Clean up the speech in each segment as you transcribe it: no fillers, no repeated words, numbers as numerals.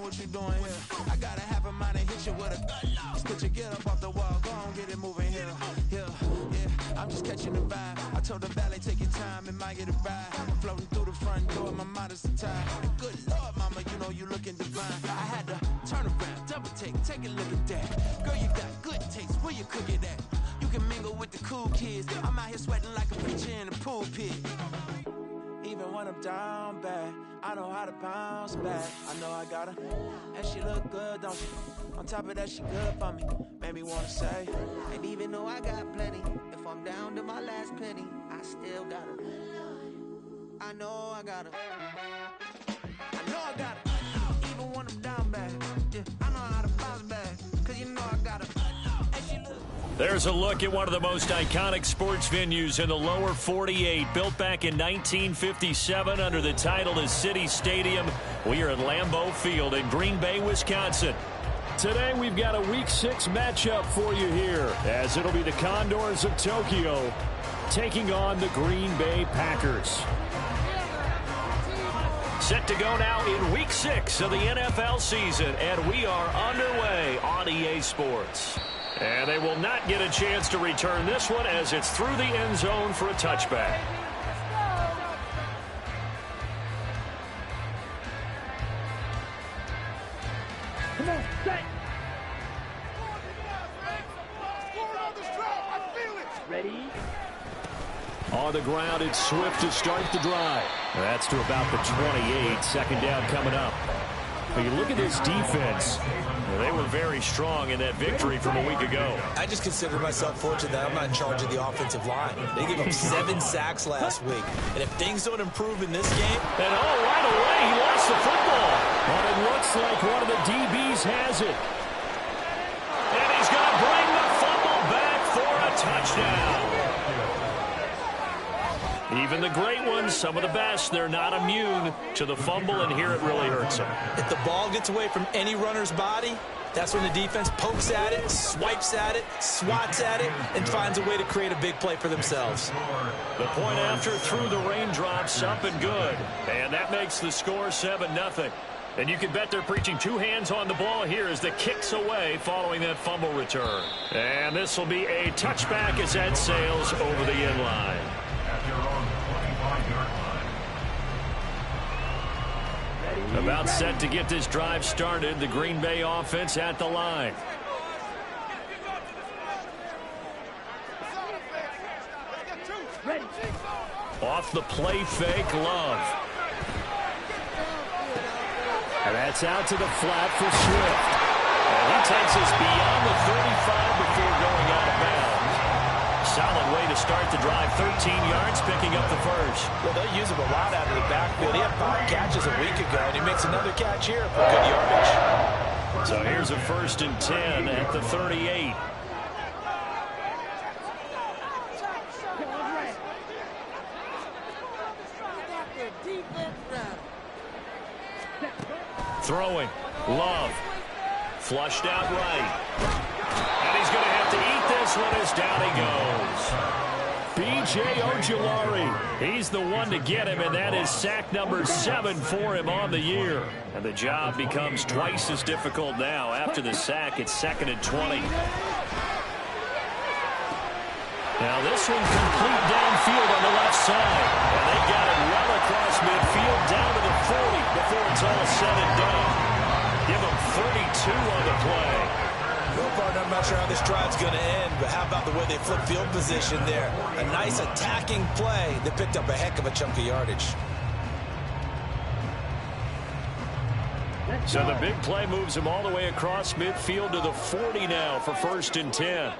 what you doing here. I got a half a mind to hit you with a put your get up off the wall, go on, get it moving here. Yeah, I'm just catching the vibe. I told the valet, take your time, it might get a ride. I'm floating through the front door, my mind is tied. And good Lord, mama, you know you looking divine. I had to turn around, double take a look at that. Girl, you got good taste, where you cook it at? You can mingle with the cool kids. I'm out here sweating like a preacher in a pool pit. Even when I'm down bad, I know how to bounce back. I know I got her, and she look good, don't she? On top of that, she good for me. Made me wanna say, and even though I got plenty, if I'm down to my last penny, I still got her. I know I got her. I know I got her. Even when I'm down bad, yeah, I know how to bounce back. Cause you know I got her. There's a look at one of the most iconic sports venues in the lower 48. Built back in 1957 under the title of City Stadium. We are at Lambeau Field in Green Bay, Wisconsin. Today we've got a Week 6 matchup for you here, as it'll be the Condors of Tokyo taking on the Green Bay Packers. Set to go now in Week 6 of the NFL season, and we are underway on EA Sports. And they will not get a chance to return this one as it's through the end zone for a touchback. Come on, set. Ready? On the ground, it's Swift to start the drive. That's to about the 28. Second down coming up. But you look at this defense. They were very strong in that victory from a week ago. I just consider myself fortunate that I'm not in charge of the offensive line. They gave up 7 sacks last week. And if things don't improve in this game... And right away, he lost the football. But it looks like one of the DBs has it. And he's going to bring the fumble back for a touchdown. Even the great ones, some of the best, they're not immune to the fumble, and here it really hurts them. If the ball gets away from any runner's body, that's when the defense pokes at it, swipes at it, swats at it, and finds a way to create a big play for themselves. The point after through the raindrops, up and good. And that makes the score 7-0. And you can bet they're preaching 2 hands on the ball here as the kick's away following that fumble return. And this will be a touchback as that sails over the end line. About set to get this drive started. The Green Bay offense at the line. Off the play fake, Love. And that's out to the flat for Swift. And he takes us beyond the 35 before going out of bounds. Solid way to start the drive. 13 yards, picking up the first. Well, they'll use him a lot out of the backfield. He had 5 catches a week ago, and he makes another catch here for good yardage. So here's a 1st and 10 at the 38. Throwing. Love. Flushed out right. And he's going to have to eat this one as down he goes. B.J. Ojulari, he's the one to get him, and that is sack number 7 for him on the year. And the job becomes twice as difficult now. After the sack, it's 2nd and 20. Now this one complete downfield on the left side. And they got it well across midfield down to the 40 before it's all said and done. Give them 32 on the play. Well, partner, I'm not sure how this drive's going to end, but how about the way they flip field position there? A nice attacking play that picked up a heck of a chunk of yardage. So the big play moves him all the way across midfield to the 40 now for 1st and 10.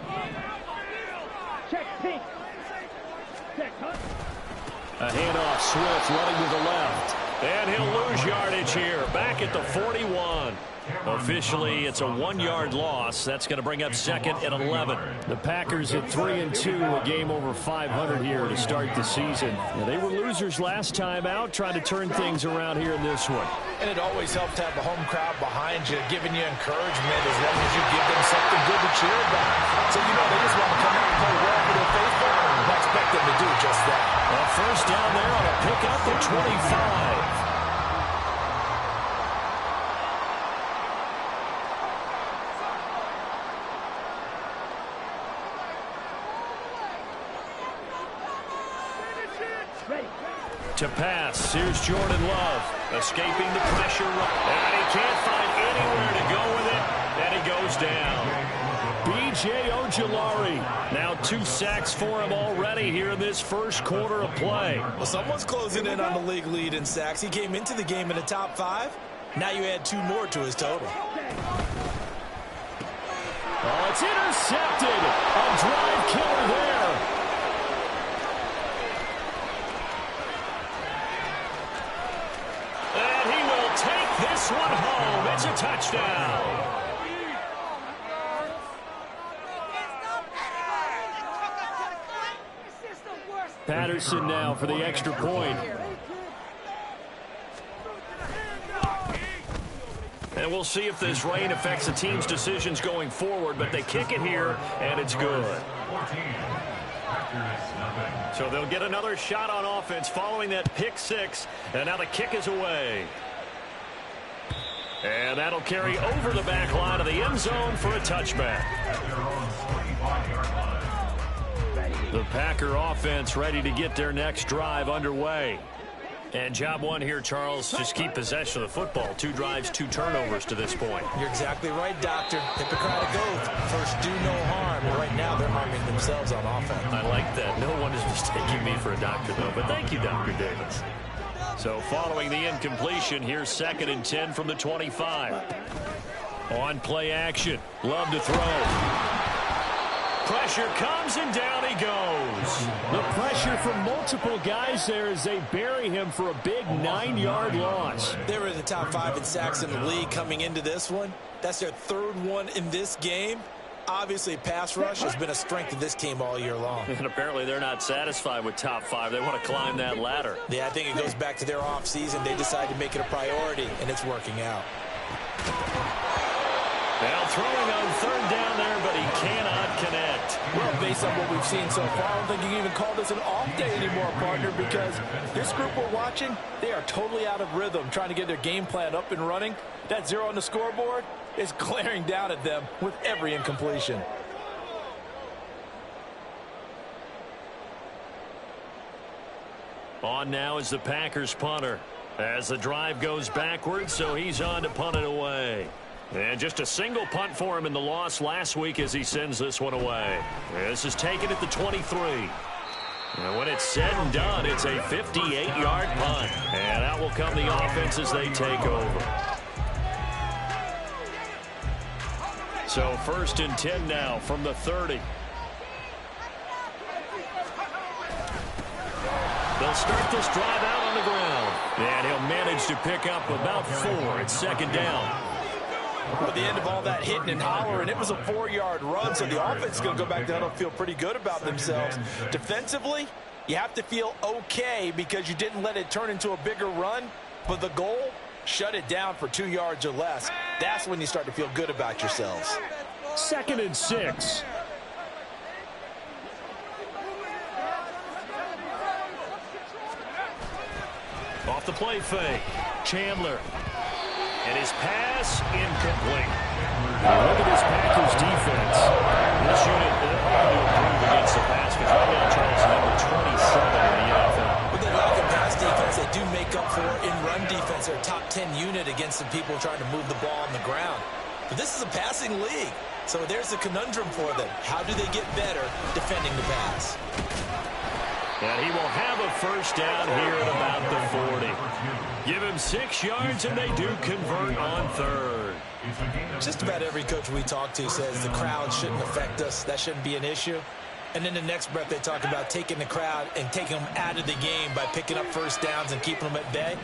A handoff, Swift running to the left. And he'll lose yardage here, back at the 41. Officially, it's a 1-yard loss. That's going to bring up 2nd and 11. The Packers at 3-2, a game over 500 here to start the season. Now, they were losers last time out, trying to turn things around here in this one. And it always helps to have the home crowd behind you, giving you encouragement as long as you give them something good to cheer about. So, you know, they just want to come out and play well for their faithful, and I expect them to do just that. A 1st down there on a pickup at 25. To pass. Here's Jordan Love. Escaping the pressure. And he can't find anywhere to go with it. And he goes down. B.J. Ojulari. Now 2 sacks for him already here in this first quarter of play. Well, someone's closing in on the league lead in sacks. He came into the game in the top 5. Now you add 2 more to his total. Oh, it's intercepted. A drive killer there. And he will take this one home. It's a touchdown. Patterson now for the extra point. And we'll see if this rain affects the team's decisions going forward, but they kick it here, and it's good. So they'll get another shot on offense following that pick 6, and now the kick is away. And that'll carry over the back line of the end zone for a touchback. The Packer offense ready to get their next drive underway. And job one here, Charles, just keep possession of the football. 2 drives, 2 turnovers to this point. You're exactly right, Doctor. Hippocratic oath. First, do no harm. And right now, they're harming themselves on offense. I like that. No one is mistaking me for a doctor, though. But thank you, Dr. Davis. So following the incompletion, here's 2nd and 10 from the 25. On play action. Love to throw. Pressure comes, and down he goes. The pressure from multiple guys there as they bury him for a big 9-yard loss. They were in the top 5 in sacks in the league coming into this one. That's their 3rd one in this game. Obviously, pass rush has been a strength of this team all year long. And apparently they're not satisfied with top 5. They want to climb that ladder. Yeah, I think it goes back to their offseason. They decided to make it a priority, and it's working out. Now throwing on 3rd down there, but he cannot connect. Well, based on what we've seen so far, I don't think you can even call this an off day anymore, partner, because this group we're watching, they are totally out of rhythm, trying to get their game plan up and running. That 0 on the scoreboard is glaring down at them with every incompletion. On now is the Packers punter. As the drive goes backwards, so he's on to punt it away. And just a single punt for him in the loss last week as he sends this one away. This is taken at the 23. And when it's said and done, it's a 58-yard punt. And out will come the offense as they take over. So 1st and 10 now from the 30. They'll start this drive out on the ground. And he'll manage to pick up about 4. It's 2nd down. At the end of all that hitting and hollering, it was a 4-yard run, so the offense is going to go back down and feel pretty good about themselves. Defensively, you have to feel okay because you didn't let it turn into a bigger run, but the goal, shut it down for 2 yards or less. That's when you start to feel good about yourselves. 2nd and 6. Off the play fake. Chandler. And his pass incomplete. Look at this Packers defense. This unit will have to improve against the pass because right now Charles is number 27 in the NFL. With that lack of pass defense, they do make up for in run defense. They're a top 10 unit against the people trying to move the ball on the ground. But this is a passing league. So there's a conundrum for them. How do they get better defending the pass? And he will have a 1st down here at about the 40. Give him 6 yards, and they do convert on 3rd. Just about every coach we talk to says the crowd shouldn't affect us. That shouldn't be an issue. And then the next breath they talk about taking the crowd and taking them out of the game by picking up 1st downs and keeping them at bay.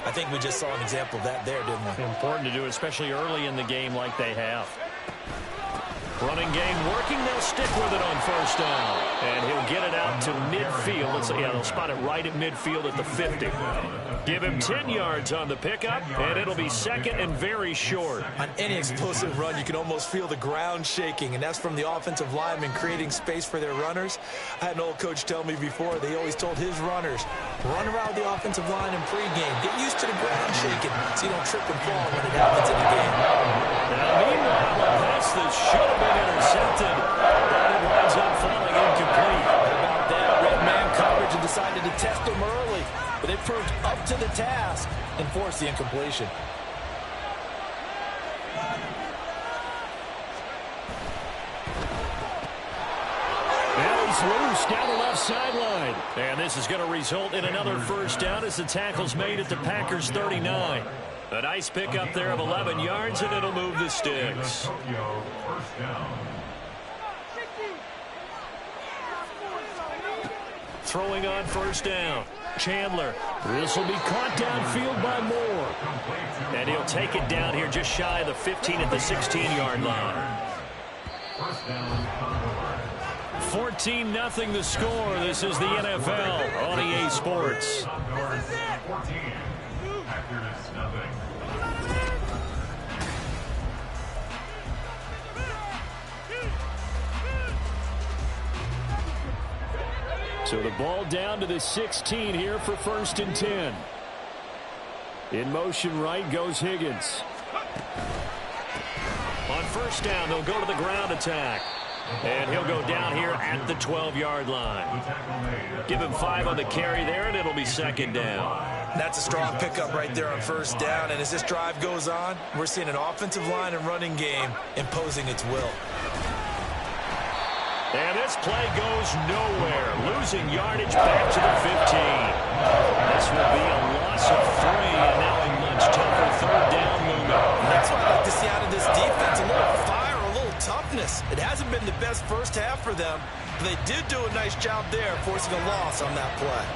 I think we just saw an example of that there, didn't we? Important to do, especially early in the game like they have. Running game working. They'll stick with it on 1st down. And he'll get it out to midfield. They'll spot it right at midfield at the 50. Give him 10 yards on the pickup, and it'll be 2nd and very short. On any explosive run, you can almost feel the ground shaking, and that's from the offensive linemen creating space for their runners. I had an old coach tell me before, they always told his runners, run around the offensive line in pregame. Get used to the ground shaking so you don't trip and fall when it happens in the game. Now, meanwhile, a pass that should have been intercepted, but it winds up falling incomplete. How about that? Red man coverage and decided to test them early. But they've the incompletion. Now he's loose down the left sideline. And this is going to result in another first down as the tackle's made at the Packers' 39. A nice pickup there of 11 yards, and it'll move the sticks. Throwing on first down. Chandler. This will be caught downfield by Moore. And he'll take it down here just shy of the 15 at the 16-yard line. 14-0 the score. This is the NFL on EA Sports. So the ball down to the 16 here for 1st and 10. In motion right goes Higgins. On first down, they'll go to the ground attack. And he'll go down here at the 12-yard line. Give him 5 on the carry there, and it'll be 2nd down. That's a strong pickup right there on first down. And as this drive goes on, we're seeing an offensive line and running game imposing its will. And this play goes nowhere. Losing yardage back to the 15. This will be a loss of 3, and now a much tougher 3rd down looming. That's what I like to see out of this defense. A little fire, a little toughness. It hasn't been the best first half for them, but they did do a nice job there, forcing a loss on that play.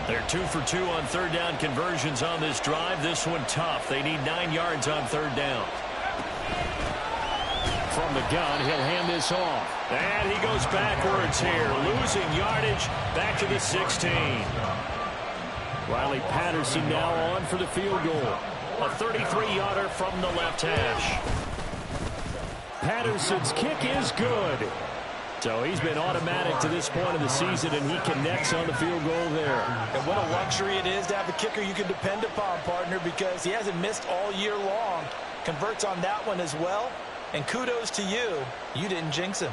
They're 2 for 2 on 3rd down conversions on this drive. This one tough. They need 9 yards on 3rd down. From the gun, he'll hand this off. And he goes backwards here, losing yardage back to the 16. Riley Patterson now on for the field goal. A 33-yarder from the left hash. Patterson's kick is good. So he's been automatic to this point of the season, and he connects on the field goal there. And what a luxury it is to have a kicker you can depend upon, partner, because he hasn't missed all year long. Converts on that one as well. And kudos to you. You didn't jinx him.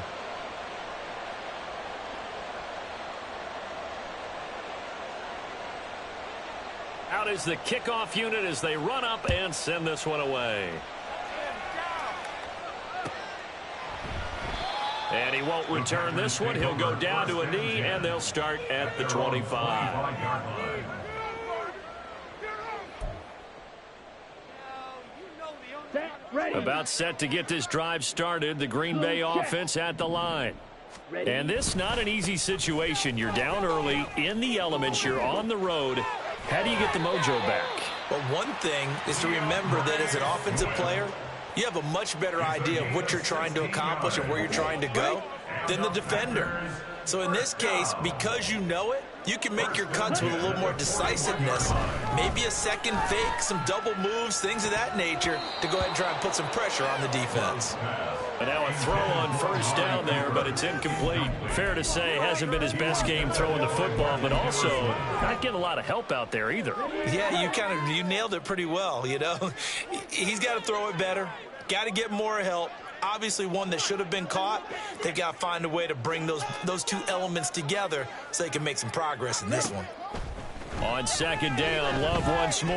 Out is the kickoff unit as they run up and send this one away. And he won't return this one. He'll go down to a knee, and they'll start at the 25. About set to get this drive started. The Green Bay offense at the line. And this not an easy situation. You're down early, in the elements, you're on the road. How do you get the mojo back? Well, one thing is to remember that as an offensive player, you have a much better idea of what you're trying to accomplish and where you're trying to go than the defender. So in this case, because you know it, you can make your cuts with a little more decisiveness. Maybe a second fake, some double moves, things of that nature to go ahead and try and put some pressure on the defense. And now a throw on first down there, but it's incomplete. Fair to say, hasn't been his best game throwing the football, but also not getting a lot of help out there either. Yeah, you nailed it pretty well, you know. He's got to throw it better, got to get more help. Obviously one that should have been caught. They got to find a way to bring those two elements together so they can make some progress in this one. On second down, Love once more.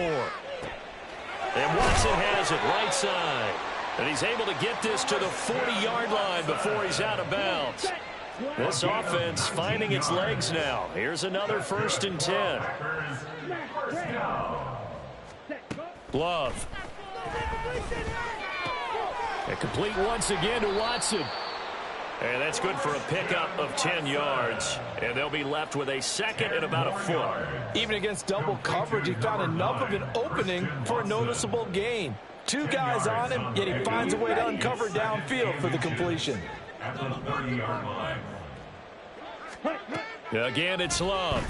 And Watson has it right side. And he's able to get this to the 40-yard line before he's out of bounds. This offense finding its legs now. Here's another 1st and 10. Love. And complete once again to Watson. And that's good for a pickup of 10 yards. And they'll be left with a 2nd and about a foot. Even against double coverage, he found enough of an opening for a noticeable gain. 2 guys on him, yet he finds a way to uncover downfield for the completion. Again, it's Love.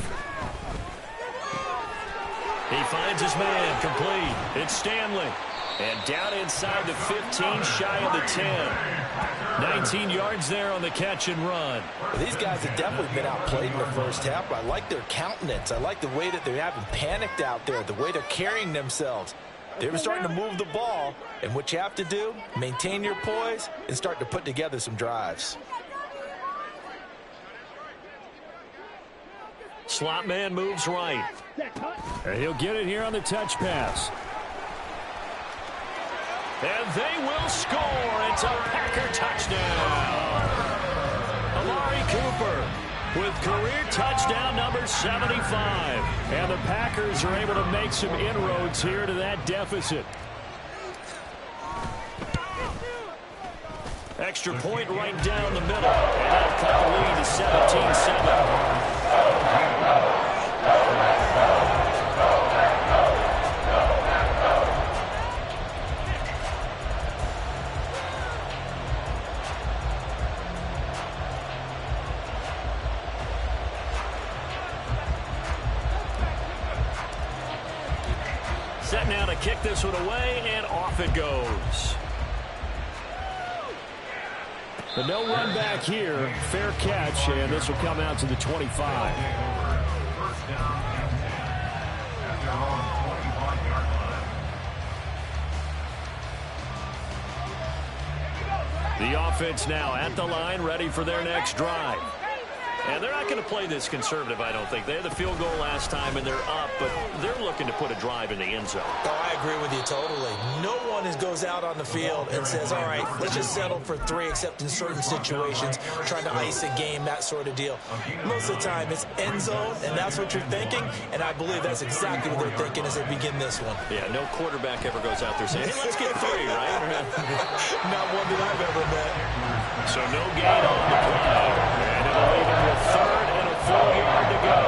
He finds his man, complete. It's Stanley. And down inside the 15, shy of the 10. 19 yards there on the catch and run. Well, these guys have definitely been outplayed in the first half. I like their countenance. I like the way that they haven't panicked out there, the way they're carrying themselves. They're starting to move the ball, and what you have to do, maintain your poise and start to put together some drives. Slot man moves right. And he'll get it here on the touch pass. And they will score. It's a Packer touchdown. Amari Cooper with career touchdown number 75. And the Packers are able to make some inroads here to that deficit. Extra point right down the middle. And that'll cut the lead to 17-7. Set now to kick this one away, and off it goes. But no run back here. Fair catch, and this will come out to the 25. The offense now at the line, ready for their next drive. And they're not going to play this conservative, I don't think. They had the field goal last time, and they're up, but they're looking to put a drive in the end zone. Oh, I agree with you totally. No one goes out on the field and says, all right, let's just settle for 3, except in certain situations, trying to ice a game, that sort of deal. Most of the time, it's end zone, and that's what you're thinking, and I believe that's exactly what they're thinking as they begin this one. Yeah, no quarterback ever goes out there saying, hey, let's get 3, right? Not one that I've ever met. So no gain on the play, and it'll leave him with 3rd and a 4-yard to go.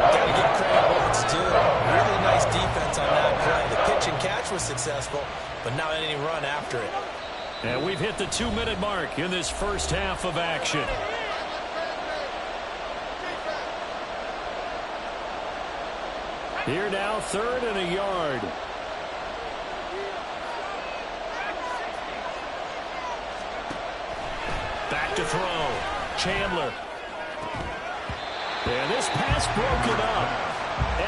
Got to give credit where it's due. Really nice defense on that play. The pitch and catch was successful, but not any run after it. And we've hit the 2-minute mark in this first half of action. Here now, 3rd and a yard. Back to throw. Chandler. And this pass broken up.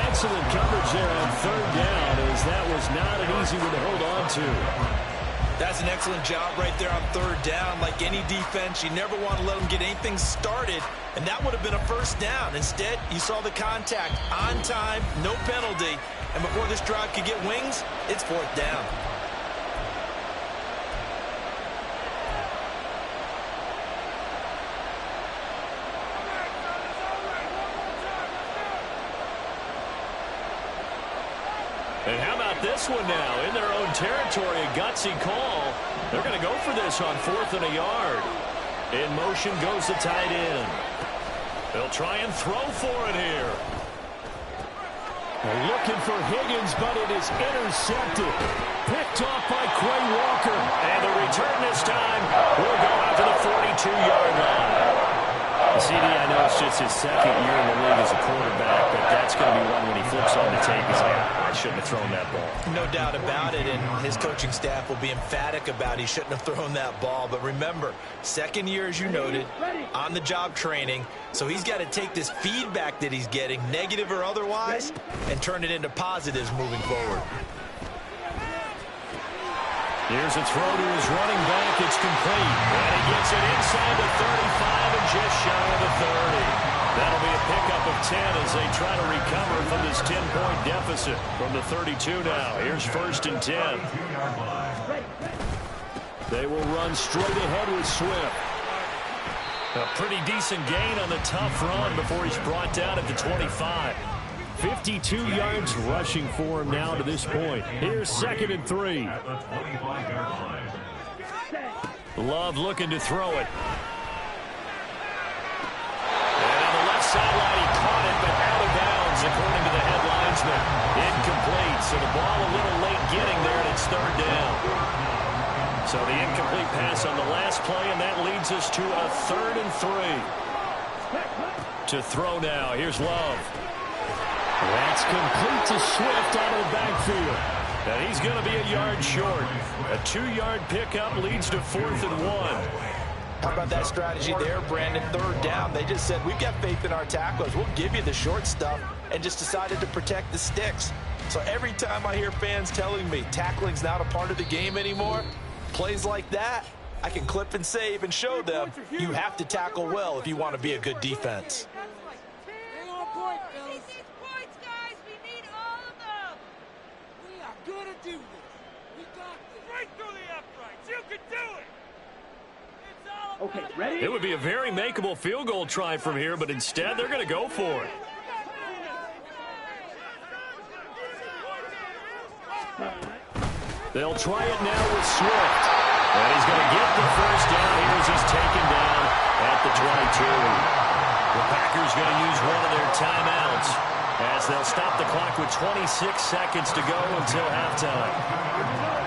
Excellent coverage there on 3rd down, as that was not an easy one to hold on to. That's an excellent job right there on 3rd down. Like any defense, you never want to let them get anything started, and that would have been a first down. Instead, you saw the contact on time, no penalty, and before this drive could get wings, it's 4th down. And how about this one now? In their own territory, a gutsy call. They're going to go for this on 4th and a yard. In motion goes the tight end. They'll try and throw for it here. They're looking for Higgins, but it is intercepted. Picked off by Quay Walker. And the return this time will go out to the 42-yard line. CD, I know it's just his 2nd year in the league as a quarterback, but that's going to be one when he flips on the tape. He's like, I shouldn't have thrown that ball. No doubt about it, and his coaching staff will be emphatic about he shouldn't have thrown that ball. But remember, 2nd year, as you noted, on-the-job training, so he's got to take this feedback that he's getting, negative or otherwise, and turn it into positives moving forward. Here's a throw to his running back. It's complete. And he gets it inside the 35 and just shy of the 30. That'll be a pickup of 10 as they try to recover from this 10-point deficit from the 32 now. Here's 1st and 10. They will run straight ahead with Swift. A pretty decent gain on the tough run before he's brought down at the 25. 52 yards rushing for him now to this point. Here's 2nd and 3. Love looking to throw it. And on the left sideline, he caught it, but out of bounds, according to the head linesman. Incomplete, so the ball a little late getting there, and it's 3rd down. So the incomplete pass on the last play, and that leads us to a 3rd and 3. To throw now, here's Love. That's complete to Swift out of the backfield. And he's going to be a yard short. A 2-yard pickup leads to 4th and 1. How about that strategy there, Brandon? 3rd down, they just said, we've got faith in our tacklers. We'll give you the short stuff, and just decided to protect the sticks. So every time I hear fans telling me tackling's not a part of the game anymore, plays like that, I can clip and save and show them you have to tackle well if you want to be a good defense. Do this. We got this. Right through the Okay, ready? It would be a very makeable field goal try from here, but instead they're going to go for it. They'll try it now with Swift. And he's going to get the first down here as he's taken down at the 22. The Packers going to use one of their timeouts as they'll stop the clock with 26 seconds to go until halftime.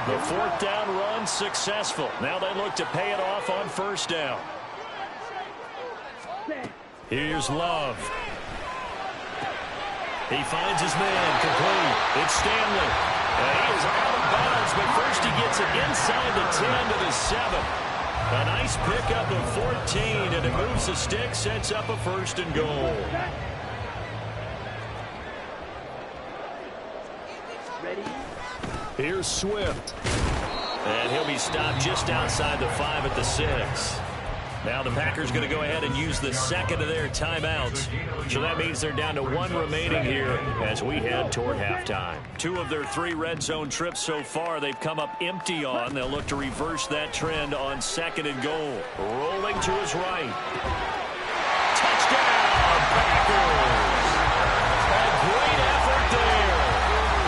The fourth down run successful. Now they look to pay it off on first down. Here's Love. He finds his man complete. It's Stanley. And he is out of bounds, but first he gets it inside the 10 to the 7. A nice pickup of 14, and it moves the stick, sets up a first and goal. Ready? Here's Swift. And he'll be stopped just outside the 5 at the 6. Now the Packers going to go ahead and use the second of their timeouts. So that means they're down to one remaining here as we head toward halftime. 2 of their 3 red zone trips so far they've come up empty on. They'll look to reverse that trend on second and goal. Rolling to his right. Touchdown, Packers! A great effort there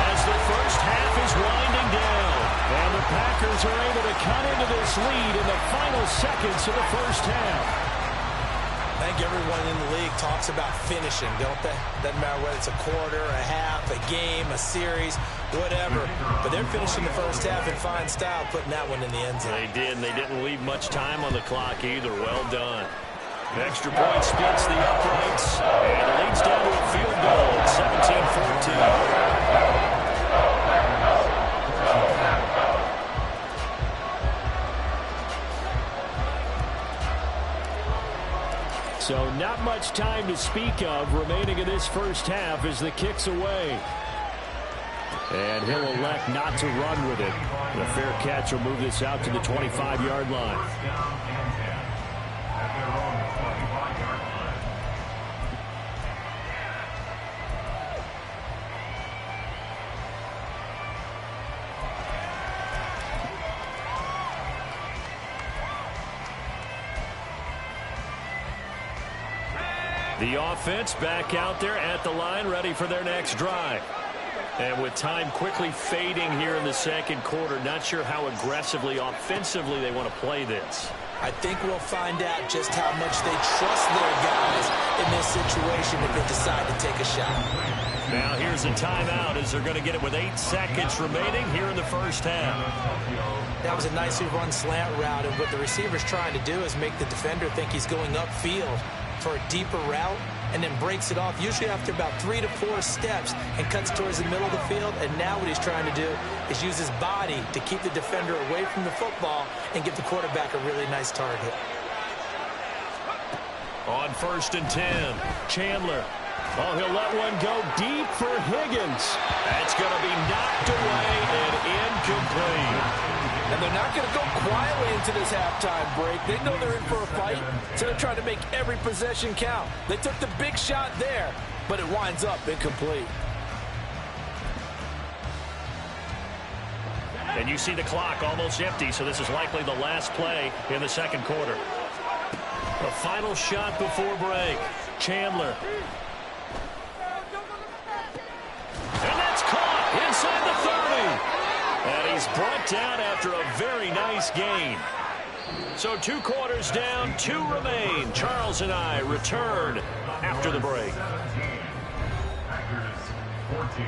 as the first half is winding down. And the Packers are able to cut into this lead in the final seconds of the first half. I think everyone in the league talks about finishing, don't they? Doesn't matter whether it's a quarter, a half, a game, a series, whatever. But they're finishing the first half in fine style, putting that one in the end zone. They did, and they didn't leave much time on the clock either. Well done. An extra point splits the uprights, and it leads down to a field goal at 17-14. So not much time to speak of remaining in this first half as the kick's away. And he'll elect not to run with it. The fair catch will move this out to the 25-yard line. The offense back out there at the line, ready for their next drive. And with time quickly fading here in the second quarter, not sure how aggressively, offensively they want to play this. I think we'll find out just how much they trust their guys in this situation if they decide to take a shot. Now here's a timeout as they're going to get it with 8 seconds remaining here in the first half. That was a nicely run slant route, and what the receiver's trying to do is make the defender think he's going upfield for a deeper route, and then breaks it off, usually after about 3 to 4 steps, and cuts towards the middle of the field. And now what he's trying to do is use his body to keep the defender away from the football and give the quarterback a really nice target. On 1st and 10, Chandler. Oh, he'll let one go deep for Higgins. That's going to be knocked away and incomplete. And they're not going to go quietly into this halftime break. They know they're in for a fight, so they're trying to make every possession count. They took the big shot there, but it winds up incomplete. And you see the clock almost empty, so this is likely the last play in the second quarter. The final shot before break. Chandler. And that's caught inside the 30. And he's brought down after a very nice gain. So 2 quarters down, 2 remain. Charles and I return after the break. Packers 14.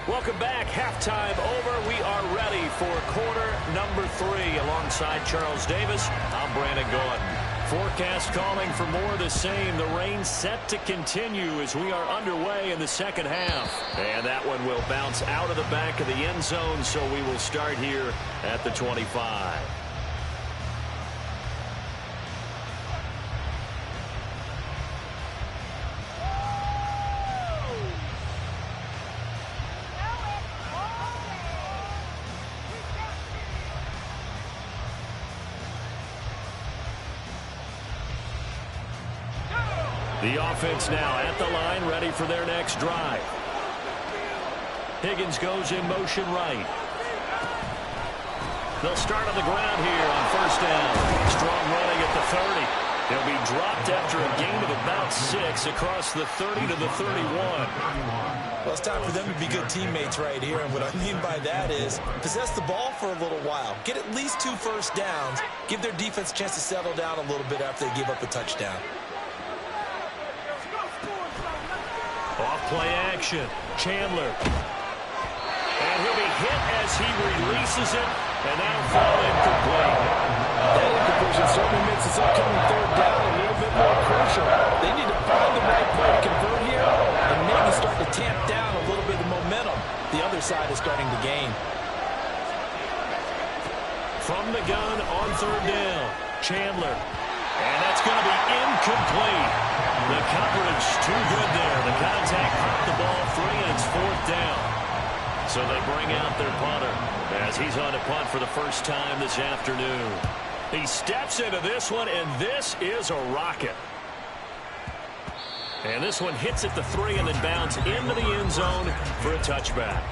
Welcome back. Halftime over. We are ready for quarter number 3. Alongside Charles Davis, I'm Brandon Gordon. Forecast calling for more of the same. The rain set to continue as we are underway in the second half. And that one will bounce out of the back of the end zone, so we will start here at the 25. The offense now at the line, ready for their next drive. Higgins goes in motion right. They'll start on the ground here on first down. Strong running at the 30. He'll be dropped after a gain of about 6 across the 30 to the 31. Well, it's time for them to be good teammates right here, and what I mean by that is possess the ball for a little while. Get at least 2 first downs. Give their defense a chance to settle down a little bit after they give up a touchdown. Off play action. Chandler. And he'll be hit as he releases it, and that'll fall incomplete. That incompletion certainly makes this upcoming third down a little bit more crucial. They need to find the right play to convert here and maybe start to tamp down a little bit of momentum. The other side is starting to gain. From the gun on third down, Chandler. And that's going to be incomplete. The coverage too good there. The contact popped the ball free, and it's fourth down. So they bring out their punter as he's on to punt for the first time this afternoon. He steps into this one, and this is a rocket. And this one hits at the 3 and then bounds into the end zone for a touchback.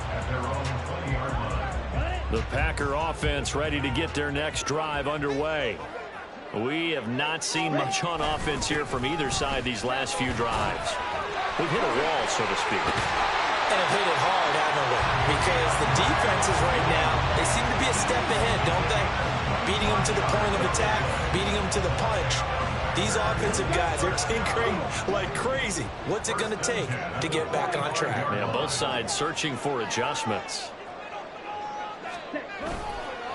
The Packer offense ready to get their next drive underway. We have not seen much on offense here from either side these last few drives. We've hit a wall, so to speak. And have hit it hard, haven't we? Because the defenses right now, they seem to be a step ahead, don't they? Beating them to the point of attack, beating them to the punch. These offensive guys are tinkering like crazy. What's it going to take to get back on track? Yeah, both sides searching for adjustments.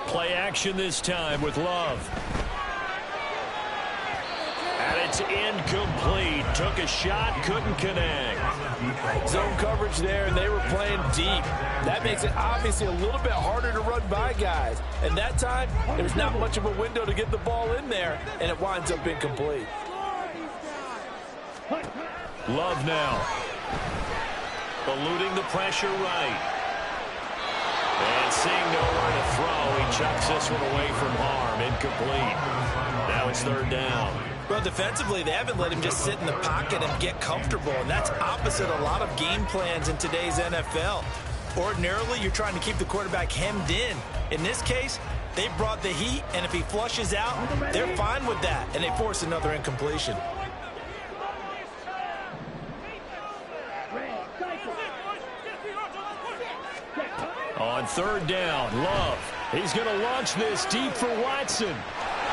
Play action this time with Love. And it's incomplete. Took a shot, couldn't connect. Zone coverage there, and they were playing deep. That makes it obviously a little bit harder to run by guys. And that time, there's not much of a window to get the ball in there, and it winds up incomplete. Love now. Eluding the pressure right. And seeing nowhere to throw, he chucks this one away from harm. Incomplete. Now it's third down. Well, defensively, they haven't let him just sit in the pocket and get comfortable, and that's opposite a lot of game plans in today's NFL. Ordinarily, you're trying to keep the quarterback hemmed in. In this case, they brought the heat, and if he flushes out, they're fine with that, and they force another incompletion. On third down, Love. He's going to launch this deep for Watson.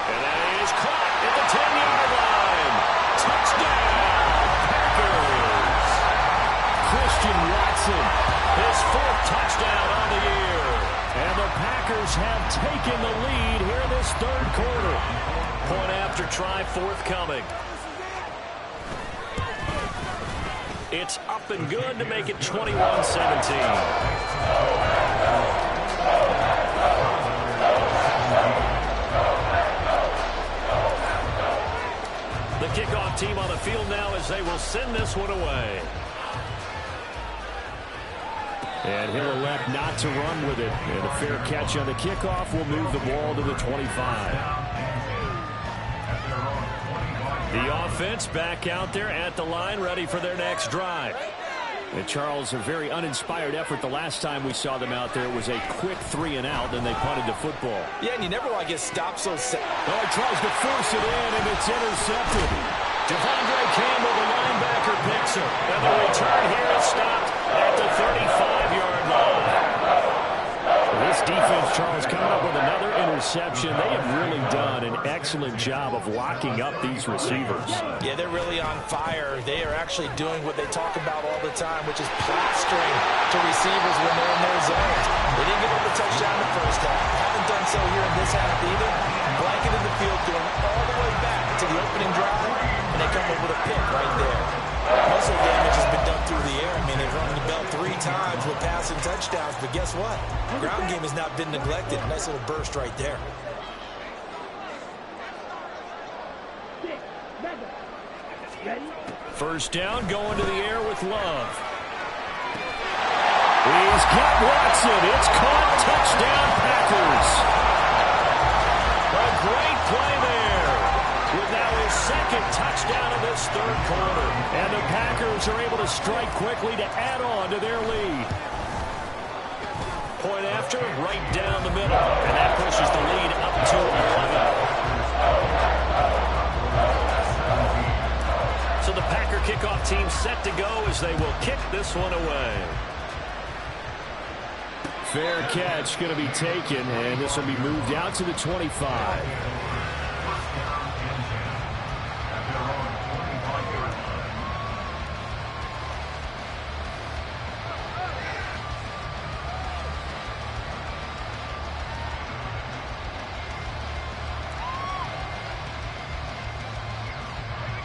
And that is caught at the 10-yard line. Touchdown, Packers. Christian Watson, his 4th touchdown on the year. And the Packers have taken the lead here in this third quarter. Point after try forthcoming. It's up and good to make it 21-17. The kickoff team on the field now as they will send this one away. And he'll elect not to run with it. And a fair catch on the kickoff will move the ball to the 25. The offense back out there at the line, ready for their next drive. And Charles, a very uninspired effort the last time we saw them out there. It was a quick 3 and out, then they punted the football. Yeah, and you never want to get stopped so sad. Oh, he tries to force it in, and it's intercepted. Devondre Campbell, the linebacker, picks it. And the return here is stopped at the 35-yard line. This defense, Charles, coming up with another interception. They have really done an excellent job of locking up these receivers. Yeah, they're really on fire. They are actually doing what they talk about all the time, which is plastering to receivers when they're in their zones. They didn't give up the touchdown in the first half. Haven't done so here in this half either. Blanketed the field, going all the way back to the opening drive, and they come up with a pick right there. Most of the damage has been done through the air. I mean, they've rung the bell 3 times with passing touchdowns, but guess what? The ground game has not been neglected. Nice little burst right there. First down, going to the air with Love. He's got Watson. It's caught. Touchdown, Packers. A great play there. With now his 2nd touchdown of this this third quarter. And the Packers are able to strike quickly to add on to their lead. Point after, right down the middle. And that pushes the lead up to 11. So the Packer kickoff team set to go as they will kick this one away. Fair catch going to be taken, and this will be moved out to the 25.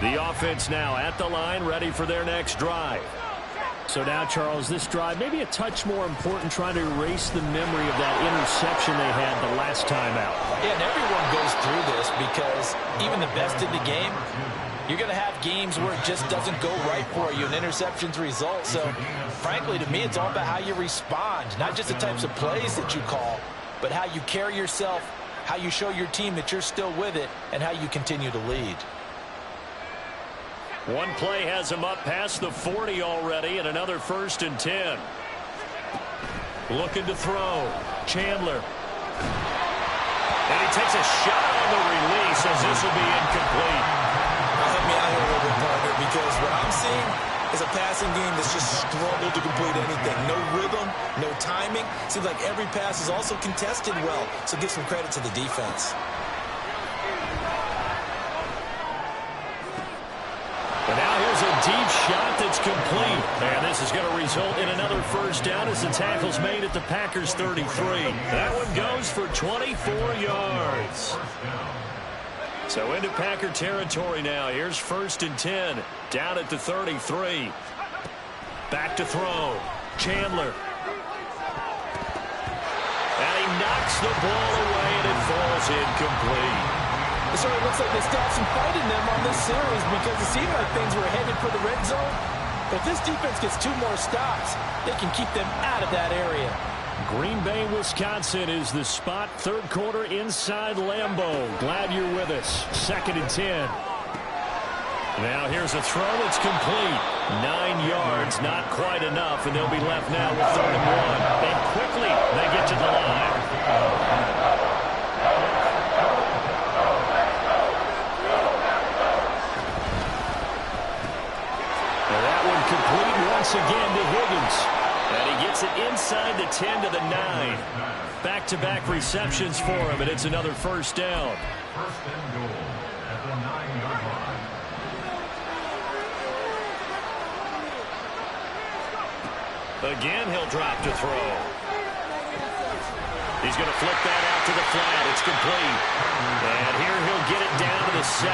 The offense now at the line, ready for their next drive. So now, Charles, this drive maybe a touch more important, trying to erase the memory of that interception they had the last time out. Yeah, and everyone goes through this because even the best in the game, you're going to have games where it just doesn't go right for you, and interceptions result. So, frankly, to me, it's all about how you respond, not just the types of plays that you call, but how you carry yourself, how you show your team that you're still with it, and how you continue to lead. One play has him up past the 40 already, and another 1st and 10. Looking to throw. Chandler. And he takes a shot on the release as this will be incomplete. Help me out here a little bit, partner, because what I'm seeing is a passing game that's just struggled to complete anything. No rhythm, no timing. Seems like every pass is also contested well, so give some credit to the defense. And now here's a deep shot that's complete. And this is going to result in another 1st down as the tackle's made at the Packers 33. That one goes for 24 yards. So into Packer territory now. Here's 1st and 10. Down at the 33. Back to throw. Chandler. And he knocks the ball away and it falls incomplete. It certainly looks like they still have some fight in them on this series because it seemed like things were headed for the red zone. But if this defense gets 2 more stops, they can keep them out of that area. Green Bay, Wisconsin is the spot. 3rd quarter inside Lambeau. Glad you're with us. 2nd and 10. Now here's a throw that's complete. 9 yards, not quite enough, and they'll be left now with 3rd and 1. And quickly they get to the line. Complete once again to Higgins. And he gets it inside the 10 to the 9. Back-to-back receptions for him, and it's another 1st down. 1st and goal at the 9-yard line. Again, he'll drop to throw. He's going to flip that out to the flat. It's complete. And here he'll get it down to the 7.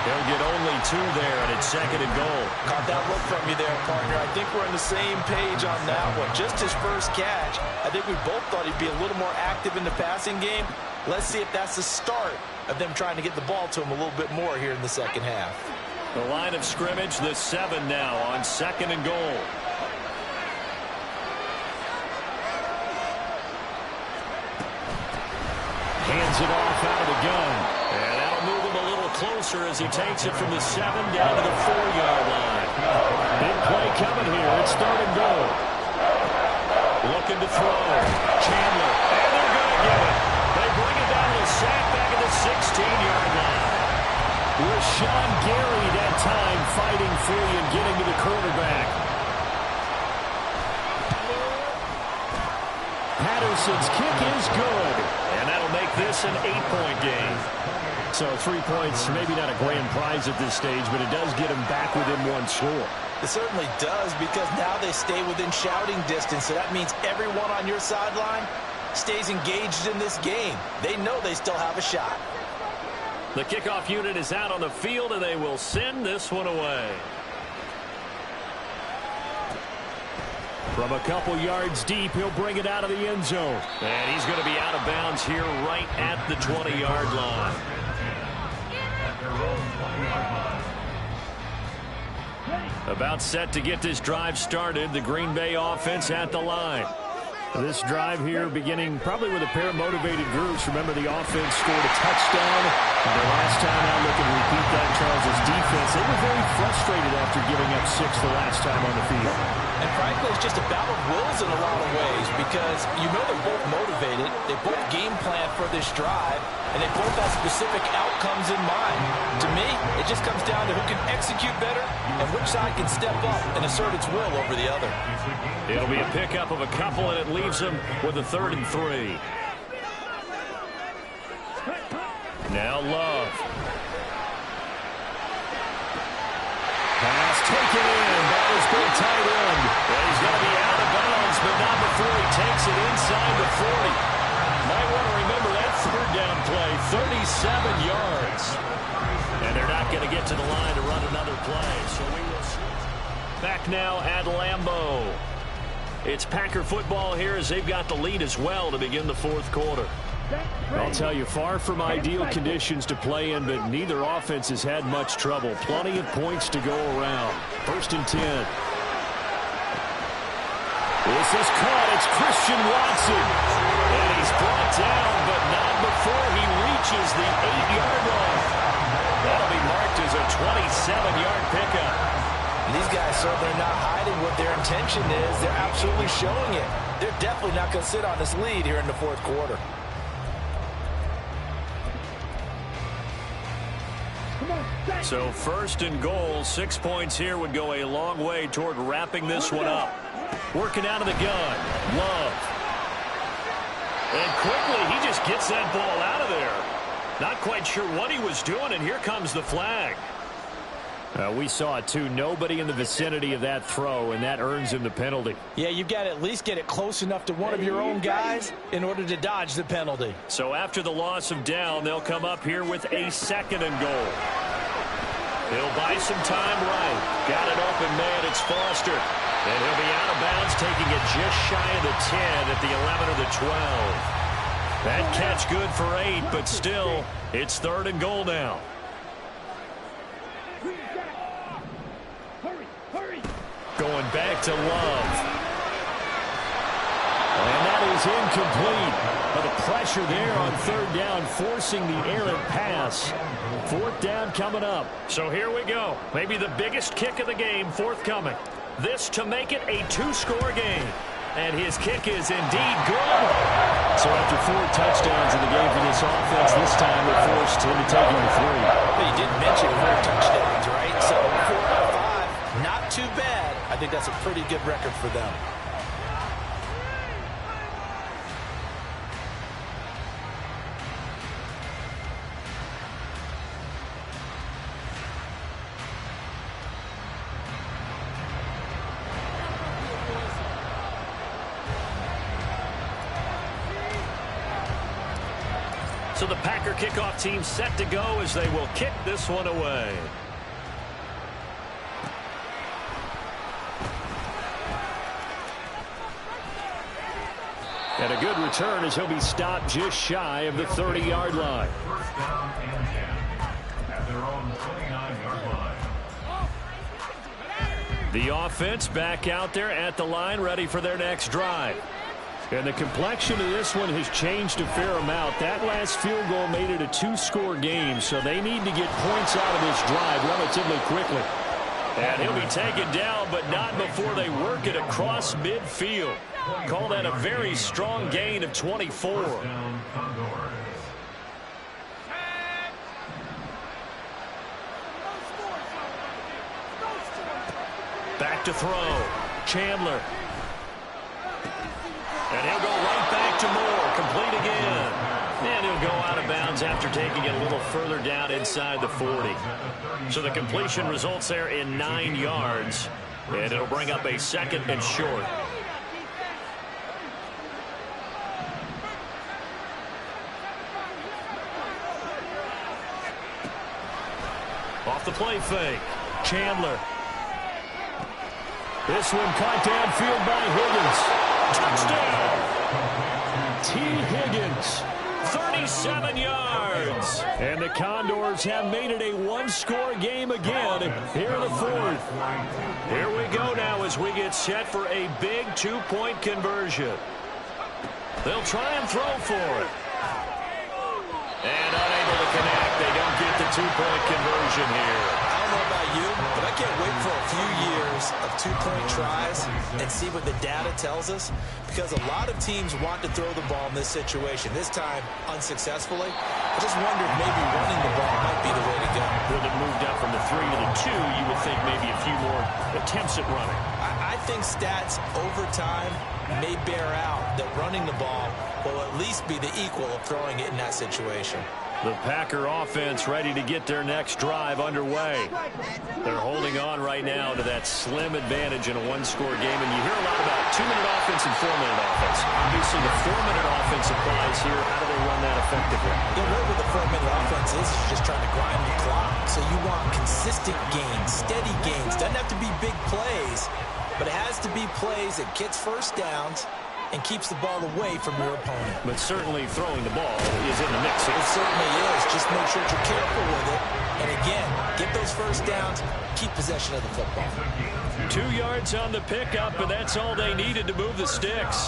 They'll get only 2 there, and it's 2nd and goal. Caught that look from you there, partner. I think we're on the same page on that one. Just his first catch. I think we both thought he'd be a little more active in the passing game. Let's see if that's the start of them trying to get the ball to him a little bit more here in the 2nd half. The line of scrimmage, the 7 now on 2nd and goal. Hands it off out of the gun. And that'll move him a little closer as he takes it from the 7 down to the 4-yard line. Big play coming here. It's 3rd and goal. Looking to throw. Chandler. And they're going to get it. They bring it down to the sack back at the 16-yard line. Rashawn Gary that time fighting free and getting to the quarterback. Patterson's kick is good. And that'll make this an 8-point game. So 3 points, maybe not a grand prize at this stage, but it does get them back within 1 score. It certainly does because now they stay within shouting distance. So that means everyone on your sideline stays engaged in this game. They know they still have a shot. The kickoff unit is out on the field, and they will send this one away. From a couple yards deep, he'll bring it out of the end zone. And he's going to be out of bounds here right at the 20-yard line. About set to get this drive started. The Green Bay offense at the line. This drive here beginning probably with a pair of motivated groups. Remember, the offense scored a touchdown. And their last time out, looking to repeat that, Charles' defense. They were very frustrated after giving up 6 the last time on the field. And frankly, it's just a battle of wills in a lot of ways because you know they're both motivated. They both game plan for this drive, and they both have specific outcomes in mind. To me, it just comes down to who can execute better and which side can step up and assert its will over the other. It'll be a pickup of a couple, and it leaves them with a 3rd and 3. Now Love. Pass taken in. Ball has been tight end. And he's going to be out of bounds, but not before he takes it inside the 40. Might want to remember that 3rd down play, 37 yards. And they're not going to get to the line to run another play. So we will switch. Back now at Lambeau. It's Packer football here as they've got the lead as well to begin the 4th quarter. I'll tell you, far from ideal conditions to play in, but neither offense has had much trouble. Plenty of points to go around. 1st and 10. This is caught. It's Christian Watson. And he's brought down, but not before he reaches the 8-yard line. That'll be marked as a 27-yard pickup. These guys certainly are not hiding what their intention is. They're absolutely showing it. They're definitely not going to sit on this lead here in the 4th quarter. So 1st and goal, 6 points here would go a long way toward wrapping this one up. Working out of the gun, Love. And quickly, he just gets that ball out of there. Not quite sure what he was doing, and here comes the flag. We saw it, too. Nobody in the vicinity of that throw, and that earns him the penalty. Yeah, you've got to at least get it close enough to one of your own guys in order to dodge the penalty. So after the loss of down, they'll come up here with a 2nd and goal. He'll buy some time right. Got it open, man. It's Foster. And he'll be out of bounds, taking it just shy of the 10 at the 11 or the 12. That catch good for 8, but still, it's 3rd and goal now. Going back to Love. And that is incomplete. But the pressure there on 3rd down, forcing the errant pass. 4th down coming up. So here we go. Maybe the biggest kick of the game forthcoming. This to make it a 2-score game. And his kick is indeed good. So after 4 touchdowns in the game for this offense, this time they're forced into taking the 3. But you didn't mention 4 touchdowns, right? So 4 out of 5, not too bad. I think that's a pretty good record for them. So the Packer kickoff team set to go as they will kick this one away. And a good return as he'll be stopped just shy of the 30-yard line. 1st down and 10 at their own 29-yard line. The offense back out there at the line, ready for their next drive. And the complexion of this one has changed a fair amount. That last field goal made it a 2-score game, so they need to get points out of this drive relatively quickly. And he'll be taken down, but not before they work it across midfield. Call that a very strong gain of 24. Back to throw. Chandler. And he'll go right back to Moore. Complete again. And he'll go out of bounds after taking it a little further down inside the 40. So the completion results there in 9 yards. And it'll bring up a 2nd and short. Off the play fake. Chandler. This one caught downfield by Higgins. Touchdown! T. Higgins, 37 yards. And the Condors have made it a 1-score game again here in the 4th. Here we go now as we get set for a big 2-point conversion. They'll try and throw for it. And unable to connect. They don't get the two-point conversion here. I don't know about you, but I can't wait for a few years of two-point tries and see what the data tells us, because a lot of teams want to throw the ball in this situation. This time, unsuccessfully. I just wonder if maybe running the ball might be the way to go. With it moved up from the 3 to the 2, you would think maybe a few more attempts at running. I think stats over time may bear out that running the ball will at least be the equal of throwing it in that situation. The Packer offense ready to get their next drive underway. They're holding on right now to that slim advantage in a one-score game. And you hear a lot about 2-minute offense and 4-minute offense. Obviously, the 4-minute offense applies here. How do they run that effectively? Yeah, really what the 4-minute offense is just trying to grind the clock. So you want consistent gains, steady gains. Doesn't have to be big plays, but it has to be plays that gets first downs and keeps the ball away from your opponent. But certainly throwing the ball is in the mix here. It certainly is. Just make sure that you're careful with it. And again, get those first downs, keep possession of the football. 2 yards on the pickup, and that's all they needed to move the sticks.